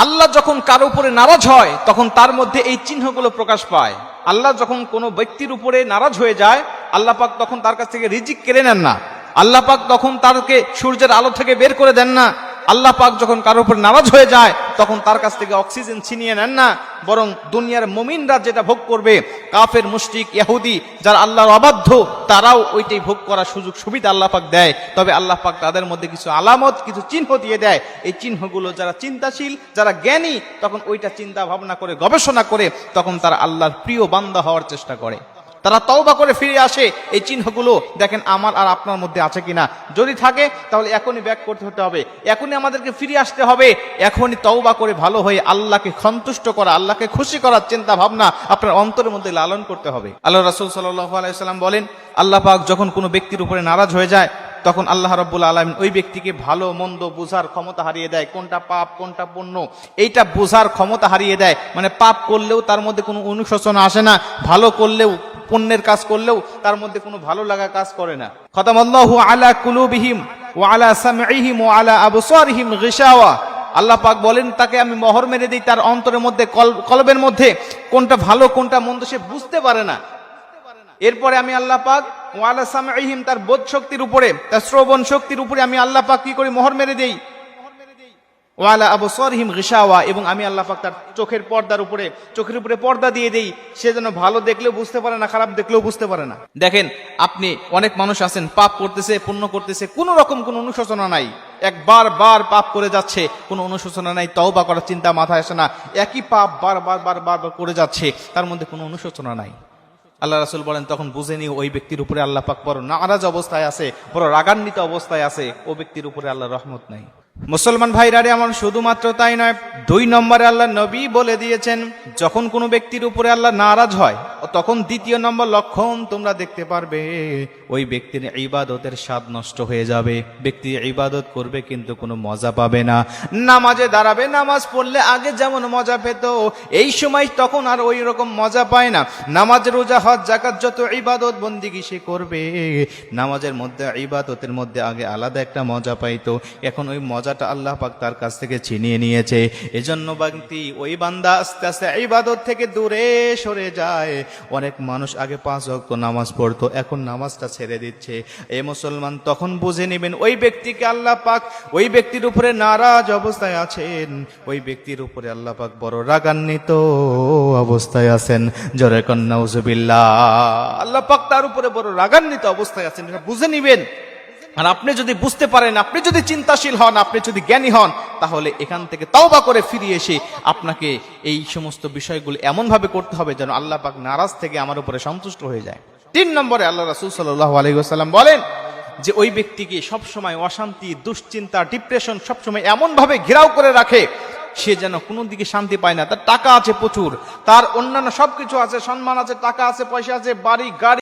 আল্লাহ যখন কারো উপরে নারাজ হয় তখন তার মধ্যে এই চিহ্নগুলো প্রকাশ পায়। আল্লাহ যখন কোনো ব্যক্তির উপরে নারাজ হয়ে যায়, আল্লাহ পাক তখন তার কাছ থেকে রিজিক কেড়ে নেন না, আল্লাহ পাক তখন তাকে সূর্যের আলো থেকে বের করে দেন না। আল্লাহ পাক যখন কারোর উপর নারাজ হয়ে যায় তখন তার কাছ থেকে অক্সিজেন ছিনিয়ে নেন না, বরং দুনিয়ার মুমিনরা যেটা ভোগ করবে, কাফের, মুশরিক, ইহুদি যারা আল্লাহর অবাধ্য, তারাও ওইটাই ভোগ করার সুযোগ সুবিধা আল্লাহ পাক দেয়। তবে আল্লাহ পাক তাদের মধ্যে কিছু আলামত, কিছু চিহ্ন দিয়ে দেয়। এই চিহ্নগুলো যারা চিন্তাশীল, যারা জ্ঞানী, তখন ওইটা চিন্তা ভাবনা করে, গবেষণা করে, তখন তারা আল্লাহর প্রিয় বান্দা হওয়ার চেষ্টা করে। তারা তওবা করে ফিরে আসে। এই চিহ্নগুলো দেখেন আমার আর আপনার মধ্যে আছে কিনা। যদি থাকে তাহলে এখনই ব্যাক করতে হতে হবে, এখনই আমাদেরকে ফিরে আসতে হবে, এখনই তওবা করে ভালো হয়ে আল্লাহকে সন্তুষ্ট করা, আল্লাহকে খুশি করার চিন্তা ভাবনা আপনার অন্তরের মধ্যে লালন করতে হবে। আল্লাহ রাসূল সাল্লাল্লাহু আলাইহি ওয়াসাল্লাম বলেন, আল্লাহ পাক যখন কোনো ব্যক্তির উপরে নারাজ হয়ে যায় তখন আল্লাহ রাব্বুল আলামিন ওই ব্যক্তিকে ভালো মন্দ বোঝার ক্ষমতা হারিয়ে দেয়। কোনটা পাপ কোনটা পুণ্য এইটা বোঝার ক্ষমতা হারিয়ে দেয়। মানে পাপ করলেও তার মধ্যে কোনো অনুশোচনা আসে না, ভালো করলেও, পুণ্যের কাজ করলেও তার মধ্যে কোনো ভালো লাগা কাজ করে না। খতামাল্লাহু আলা কুলুবিহিম ওয়া আলা সামঈহিম ওয়া আলা আবসারিহিম গিশাওয়া। আল্লাহ পাক বলেন, তাকে আমি মোহর মেরে দিই তার অন্তরের মধ্যে, কলবের মধ্যে, কোনটা ভালো কোনটা মন্দ সে বুঝতে পারে না। এরপরে আমি আল্লাহ পাক ওয়া আলা সামঈহিম, তার বোধ শক্তির উপরে, তার শ্রবণ শক্তির উপরে আমি আল্লাহ পাক কি করি, মোহর মেরে দেই। ওয়া আলা আবসারিহিম গিশাওয়া, এবং আমি আল্লাহ পাক তার চোখের পর্দার উপরে, চোখের উপরে পর্দা দিয়ে দেই। সে যেন ভালো দেখলেও বুঝতে পারে না, খারাপ দেখলেও বুঝতে পারে না। দেখেন আপনি, অনেক মানুষ আছেন পাপ করতেছে, পুণ্য করতেছে, কোনো রকম কোনো অনুশোচনা নাই, একবার বার পাপ করে যাচ্ছে, কোনো অনুশোচনা নাই, তওবা করার চিন্তা মাথায় আসে না, একই পাপ বার করে যাচ্ছে, তার মধ্যে কোনো অনুশোচনা নাই। আল্লাহ রাসূল বলেন, তখন বুঝে নিও ওই ব্যক্তির উপরে আল্লাহ পাক বড় নারাজ অবস্থায় আছে, বড় রাগান্বিত অবস্থায় আছে, ও ব্যক্তির উপরে আল্লাহর রহমত নাই। মুসলমান ভাইরা রে আমার, শুধুমাত্র তাই নয়, 2 নম্বরে আল্লাহ নবী বলে দিয়েছেন, যখন কোনো ব্যক্তির উপরে আল্লাহ নারাজ হয় তখন 2য় নম্বর লক্ষণ তোমরা দেখতে পারবে, ওই ব্যক্তির ইবাদতের স্বাদ নষ্ট হয়ে যাবে। ব্যক্তি ইবাদত করবে কিন্তু কোনো মজা পাবে না। নামাজে দাঁড়াবে, নামাজ পড়লে আগে যেমন মজা পেত, এই সময় তখন আর ওই রকম মজা পায় না। নামাজ, রোজা, হজ, যাকাত, যত ইবাদত বন্দিগি সে করবে, নামাজের মধ্যে, ইবাদতের মধ্যে আগে আলাদা একটা মজা পাইতো, এখন ওই মজাটা আল্লাহ পাক তার কাছ থেকে ছিনিয়ে নিয়েছে। এজন্য ব্যক্তি, ওই বান্দা আস্তে আস্তে ইবাদত থেকে দূরে সরে যায়। অনেক মানুষ আগে 5 ওয়াক্ত নামাজ পড়তো, এখন নামাজটা ছেড়ে দিচ্ছে। এই মুসলমান, তখন বুঝে নেবেন ওই ব্যক্তিকে আল্লাহ পাক ওই ব্যক্তির উপরে নারাজ অবস্থায় আছেন, ওই ব্যক্তির উপরে আল্লাহ পাক বড় রাগান্বিত অবস্থায় আছেন। জোরে কন নাউজুবিল্লাহ। আল্লাহ পাক তার উপরে বড় রাগান্বিত অবস্থায় আছেন, এটা বুঝে নিবেন। আর আপনি যদি বুঝতে পারেন, আপনি যদি চিন্তাশীল হন, আপনি যদি জ্ঞানী হন, তাহলে এখান থেকে তওবা করে ফিরে এসে আপনাকে এই সমস্ত বিষয়গুলো এমনভাবে করতে হবে যেন আল্লাহ পাক নারাজ থেকে আমার উপরে সন্তুষ্ট হয়ে যায়। 3 নম্বরে আল্লাহ রাসূল সাল্লাল্লাহু আলাইহি ওয়াসাল্লাম বলেন যে ওই ব্যক্তিকে সবসময় অশান্তি, দুশ্চিন্তা, ডিপ্রেশন সবসময় এমনভাবে ঘেরাও করে রাখে, সে যেন কোনো দিকে শান্তি পায় না। তার টাকা আছে প্রচুর, তার অন্যান্য সবকিছু আছে, সম্মান আছে, টাকা আছে, পয়সা আছে, বাড়ি গাড়ি